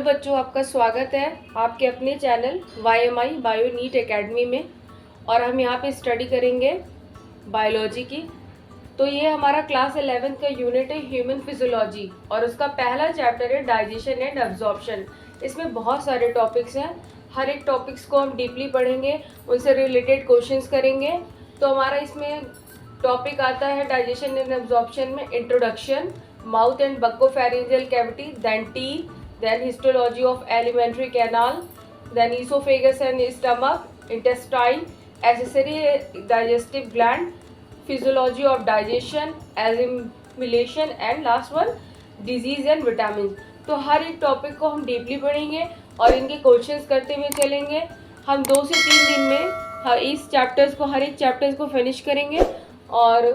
बच्चों, आपका स्वागत है आपके अपने channel YMI Bio NEET Academy में। और हम यहाँ पे स्टडी करेंगे बायोलॉजी की। तो ये हमारा क्लास 11 का यूनिट है ह्यूमन फिजियोलॉजी और उसका पहला चैप्टर है डाइजेशन एंड एब्जॉर्प्शन। इसमें बहुत सारे टॉपिक्स हैं, हर एक टॉपिक्स को हम डीपली पढ़ेंगे, उनसे रिलेटेड क्वेश्चंस करेंगे। तो हमारा इसमें टॉपिक आता है डाइजेशन एंड एब्जॉर्प्शन में introduction, mouth and buccopharyngeal cavity, then teeth, then histology of alimentary canal, then esophagus and stomach, intestine, accessory digestive gland, physiology of digestion, assimilation and last one disease and vitamins। तो हर एक topic को हम deeply पढ़ेंगे और इनके questions करते हुए चलेंगे। हम 2 से 3 दिन में इस चैप्टर्स को, हर एक चैप्टर्स को फिनिश करेंगे। और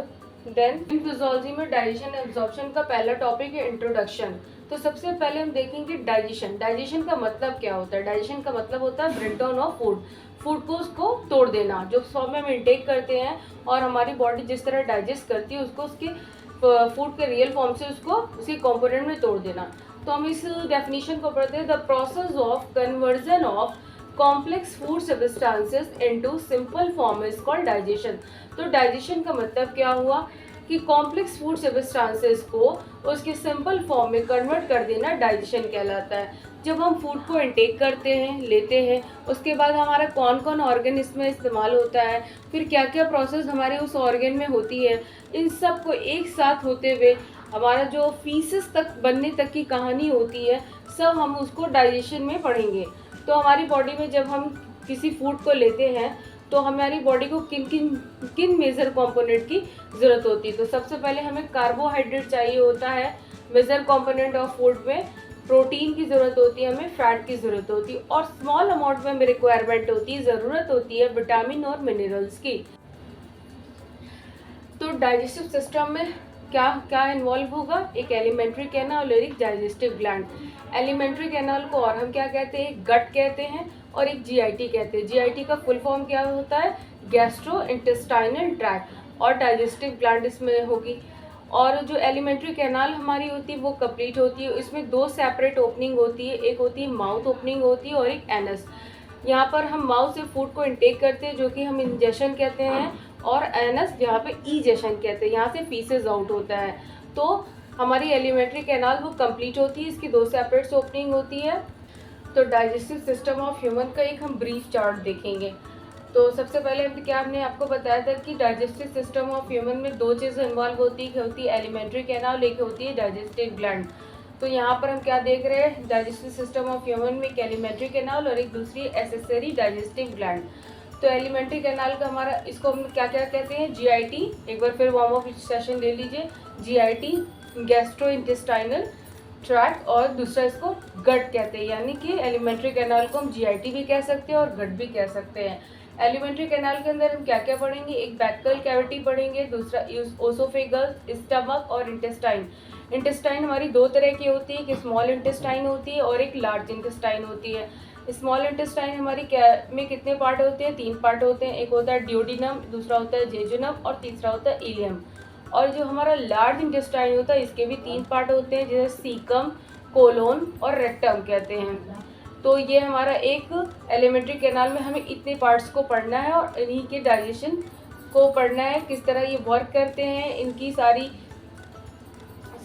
देन फिजियोलॉजी में डाइजेशन एब्जॉर्प्शन का पहला टॉपिक है इंट्रोडक्शन। तो सबसे पहले हम देखेंगे डाइजेशन। डाइजेशन का मतलब क्या होता है? डाइजेशन का मतलब होता है break down of food, food को उसको तोड़ देना। जो फॉर्म में हम इंटेक करते हैं और हमारी बॉडी जिस तरह डाइजेस्ट करती है उसको उसके फूड के रियल फॉर्म से उसको उसी कंपोनेंट में तोड़ देना। तो हम इस डेफिनेशन को पढ़ते हैं, the process of conversion of complex food substances into simple form is called digestion. तो डाइजेशन का मतलब क्या हुआ कि कॉम्प्लेक्स फूड सब्सटेंसेस को उसके सिंपल फॉर्म में कन्वर्ट कर देना डाइजेशन कहलाता है। जब हम फूड को इंटेक करते हैं, लेते हैं, उसके बाद हमारा कौन कौन ऑर्गन इसमें इस्तेमाल होता है, फिर क्या क्या प्रोसेस हमारे उस ऑर्गन में होती है, इन सब को एक साथ होते हुए हमारा जो फीसेस तक बनने तक की कहानी होती है, सब हम उसको डाइजेशन में पढ़ेंगे। तो हमारी बॉडी में जब हम किसी फूड को लेते हैं तो हमारी बॉडी को किन मेजर कंपोनेंट की ज़रूरत होती है। तो सबसे पहले हमें कार्बोहाइड्रेट चाहिए होता है मेजर कंपोनेंट ऑफ फूड में, प्रोटीन की ज़रूरत होती है, हमें फैट की ज़रूरत होती है, और स्मॉल अमाउंट में हमें रिक्वायरमेंट होती है, ज़रूरत होती है विटामिन और मिनरल्स की। तो डाइजेस्टिव सिस्टम में क्या क्या इन्वॉल्व होगा? एक एलिमेंट्री कैनाल और एक डाइजेस्टिव ग्लैंड। एलिमेंट्री कैनाल को और हम क्या कहते हैं? गट कहते हैं, और एक जीआईटी कहते हैं। जीआईटी का फुल फॉर्म क्या होता है? Gastro intestinal tract. और डाइजेस्टिव ग्लैंड इसमें होगी। और जो एलिमेंट्री कैनाल हमारी होती है वो कंप्लीट होती है, इसमें 2 सेपरेट ओपनिंग होती है, एक होती है माउथ ओपनिंग होती है और एक एनस। यहाँ पर हम माउथ से फूड को इंटेक करते हैं जो कि हम इंजेशन कहते हैं, और एनस जहाँ पे ईजेशन कहते हैं, यहाँ से फीसेस आउट होता है। तो हमारी एलिमेंट्री कैनाल वो कंप्लीट होती है, इसकी 2 सेपरेट ओपनिंग होती है। तो डाइजेस्टिव सिस्टम ऑफ ह्यूमन का एक हम ब्रीफ चार्ट देखेंगे। तो सबसे पहले हमने आपको बताया था कि डाइजेस्टिव सिस्टम ऑफ ह्यूमन में 2 चीज़ें इन्वॉल्व होती है एलिमेंट्री कैनाल, एक होती है डाइजेस्टिव ग्लैंड। तो यहाँ पर हम क्या देख रहे हैं? डाइजेस्टिव सिस्टम ऑफ ह्यूमन में एक एलिमेंट्री कैनाल और एक दूसरी एसेसरी डाइजेस्टिव ग्लैंड। तो एलिमेंट्री कैनाल का हमारा, इसको हम क्या क्या कहते हैं? जीआईटी। एक बार फिर वार्म अप सेशन ले लीजिए। जीआईटी गैस्ट्रो इंटेस्टाइनल ट्रैक्ट, और दूसरा इसको गट कहते हैं। यानी कि एलिमेंट्री कैनाल को हम जीआईटी भी कह सकते हैं और गट भी कह सकते हैं। एलिमेंट्री कैनाल के अंदर हम क्या क्या पढ़ेंगे? एक बैकल कैविटी पढ़ेंगे, दूसरा ओसोफेगस, स्टमक और इंटेस्टाइन। इंटेस्टाइन हमारी 2 तरह की होती है, एक स्मॉल इंटेस्टाइन होती है और एक लार्ज इंटेस्टाइन होती है। स्मॉल इंटेस्टाइन हमारी में कितने पार्ट होते हैं? 3 पार्ट होते हैं। एक होता है ड्यूडिनम, दूसरा होता है जेजुनम और तीसरा होता है इलियम। और जो हमारा लार्ज इंटेस्टाइन होता है इसके भी 3 पार्ट होते हैं, जैसे सीकम, कोलोन और रेक्टम कहते हैं। तो ये हमारा एक एलिमेंट्री कैनाल में हमें इतने पार्ट्स को पढ़ना है और इन्हीं के डाइजेशन को पढ़ना है, किस तरह ये वर्क करते हैं, इनकी सारी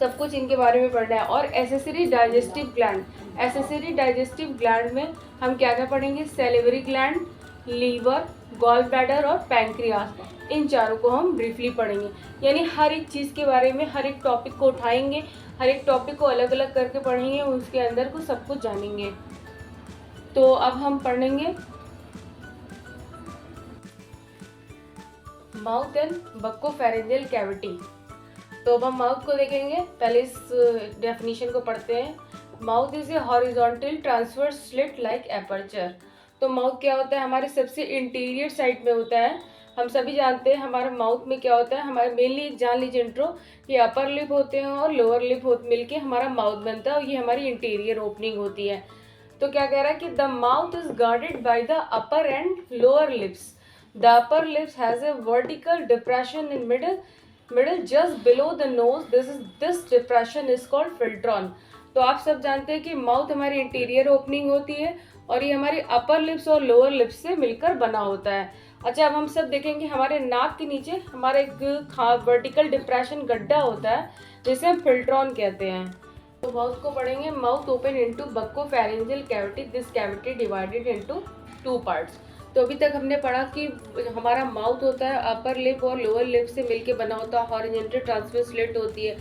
सब कुछ इनके बारे में पढ़ना है। और accessory digestive gland, accessory digestive gland में हम क्या क्या पढ़ेंगे? Salivary gland, liver, gall bladder और पैंक्रियास। इन चारों को हम ब्रीफली पढ़ेंगे। यानी हर एक चीज़ के बारे में, हर एक टॉपिक को उठाएंगे, हर एक टॉपिक को अलग अलग करके पढ़ेंगे, उसके अंदर को सब कुछ जानेंगे। तो अब हम पढ़ेंगे माउथ एंड बक्कोफेरिंजियल कैविटी। तो अब हम माउथ को देखेंगे। पहले इस डेफिनेशन को पढ़ते हैं। Mouth is a horizontal transverse slit like aperture. तो माउथ क्या होता है? हमारे सबसे इंटीरियर साइड में होता है। हम सभी जानते हैं हमारे माउथ में क्या होता है। हमारे मेनली जान लीजिए इंट्रो, ये अपर लिप होते हैं और लोअर लिप मिलके हमारा माउथ बनता है, और ये हमारी इंटीरियर ओपनिंग होती है। तो क्या कह रहा है कि the mouth is guarded by the upper and lower lips. The upper lips has a vertical depression in middle just below the nose. This depression is called philtron. तो आप सब जानते हैं कि माउथ हमारी इंटीरियर ओपनिंग होती है और ये हमारी अपर लिप्स और लोअर लिप्स से मिलकर बना होता है। अच्छा, अब हम सब देखेंगे हमारे नाक के नीचे हमारा एक वर्टिकल डिप्रेशन गड्ढा होता है जिसे हम फिल्ट्रॉन कहते हैं। तो माउथ को पढ़ेंगे, mouth open into buccopharyngeal cavity, this cavity divided into 2 parts. तो अभी तक हमने पढ़ा कि हमारा माउथ होता है अपर लिप और लोअर लिप से मिलके बना होता है, हॉरिजॉन्टल ट्रांसवर्स स्लिट होती है।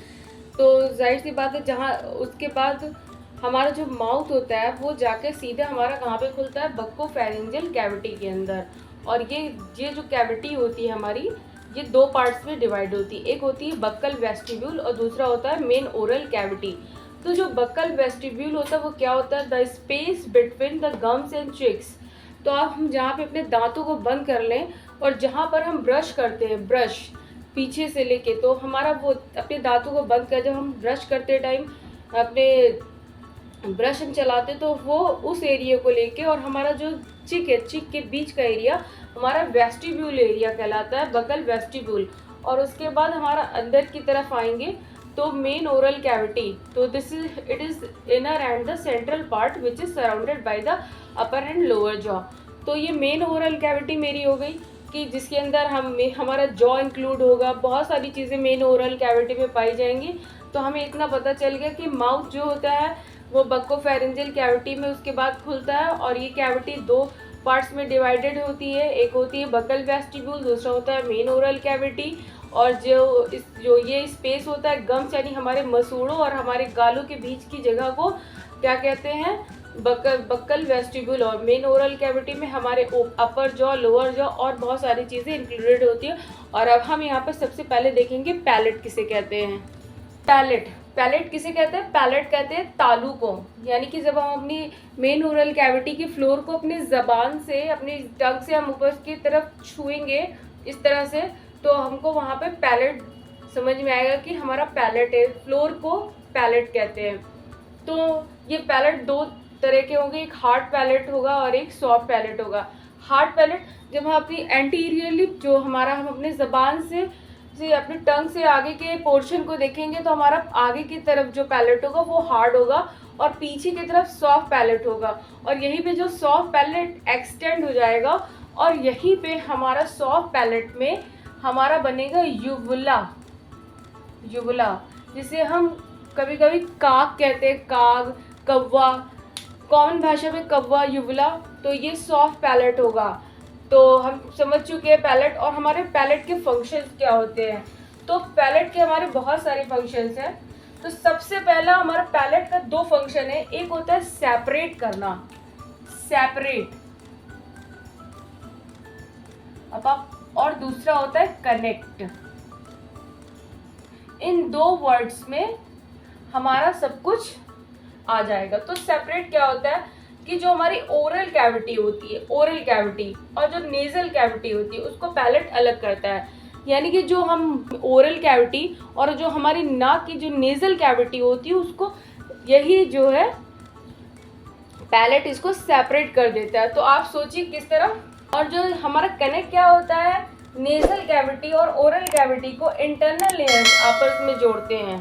तो जाहिर सी बात है, जहाँ उसके बाद हमारा जो माउथ होता है वो जाके सीधा हमारा कहाँ पे खुलता है, बक्कोफेरेंजियल कैविटी के अंदर। और ये जो कैविटी होती है हमारी, ये 2 पार्ट्स में डिवाइड होती है। एक होती है बक्कल वेस्टिब्यूल और दूसरा होता है मेन ओरल कैविटी। तो जो बक्कल वेस्टिब्यूल होता है वो क्या होता है, the space between the gums and cheeks. तो आप हम जहाँ पे अपने दांतों को बंद कर लें और जहाँ पर हम ब्रश करते हैं, ब्रश पीछे से लेके, तो हमारा वो अपने दांतों को बंद कर, जब हम ब्रश करते टाइम अपने ब्रश हम चलाते तो वो उस एरिया को लेके, और हमारा जो चिक है, चिक के बीच का एरिया हमारा वेस्टिब्यूल एरिया कहलाता है, बकल वेस्टिब्यूल। और उसके बाद हमारा अंदर की तरफ आएंगे तो मेन ओरल कैविटी। तो it is inner and the central part which is surrounded by the upper and lower jaw. तो ये मेन ओरल कैविटी मेरी हो गई कि जिसके अंदर हमारा जॉ इंक्लूड होगा, बहुत सारी चीज़ें मेन ओरल कैविटी में पाई जाएंगी। तो हमें इतना पता चल गया कि माउथ जो होता है वो बक्कोफेरेंजियल कैविटी में उसके बाद खुलता है, और ये कैविटी 2 पार्ट्स में डिवाइडेड होती है। एक होती है बकल वेस्टिब्यूल, दूसरा होता है मेन ओरल कैविटी। और जो ये स्पेस होता है गम्स यानी हमारे मसूड़ों और हमारे गालों के बीच की जगह को क्या कहते हैं, बक्कल वेस्टिब्यूल। और मेन ओरल कैविटी में हमारे अपर जॉ, लोअर जॉ और बहुत सारी चीज़ें इंक्लूडेड होती है। और अब हम यहाँ पर सबसे पहले देखेंगे पैलेट किसे कहते हैं। पैलेट किसे कहते हैं, पैलेट कहते हैं तालू को। यानी कि जब हम अपनी मेन ओरल कैविटी की फ्लोर को अपनी ज़बान से, अपनी टंग से हम ऊपर की तरफ छुएंगे इस तरह से, तो हमको वहाँ पे पैलेट समझ में आएगा कि हमारा पैलेट है। फ्लोर को पैलेट कहते हैं। तो ये पैलेट 2 तरह के होंगे, एक हार्ड पैलेट होगा और एक सॉफ्ट पैलेट होगा। हार्ड पैलेट जब हम अपनी एंटीरियर लिप, जो हमारा हम अपने ज़बान से अपनी टंग से आगे के पोर्शन को देखेंगे तो हमारा आगे की तरफ जो पैलेट होगा वो हार्ड होगा और पीछे की तरफ सॉफ्ट पैलेट होगा। और यहीं पे जो सॉफ्ट पैलेट एक्सटेंड हो जाएगा और यहीं पे हमारा सॉफ्ट पैलेट में हमारा बनेगा युवुला, जिसे हम कभी कभी काग कहते हैं, काग, कौवा, कॉमन भाषा में कौवा, युवुला। तो ये सॉफ्ट पैलेट होगा। तो हम समझ चुके हैं पैलेट। और हमारे पैलेट के फंक्शंस क्या होते हैं। तो पैलेट के हमारे बहुत सारे फंक्शंस हैं। तो सबसे पहला हमारा पैलेट का 2 फंक्शन है। एक होता है सेपरेट करना, सेपरेट, और दूसरा होता है कनेक्ट। इन 2 वर्ड्स में हमारा सब कुछ आ जाएगा। तो सेपरेट क्या होता है कि जो हमारी ओरल कैविटी होती है, ओरल कैविटी और जो नेजल कैविटी होती है उसको पैलेट अलग करता है। यानी कि जो हम ओरल कैविटी और जो हमारी नाक की जो नेजल कैविटी होती है उसको, यही जो है पैलेट इसको सेपरेट कर देता है। तो आप सोचिए किस तरह। और जो हमारा कनेक्ट क्या होता है, नेजल कैविटी और ओरल कैविटी को इंटरनल लेयर्स आपस में जोड़ते हैं।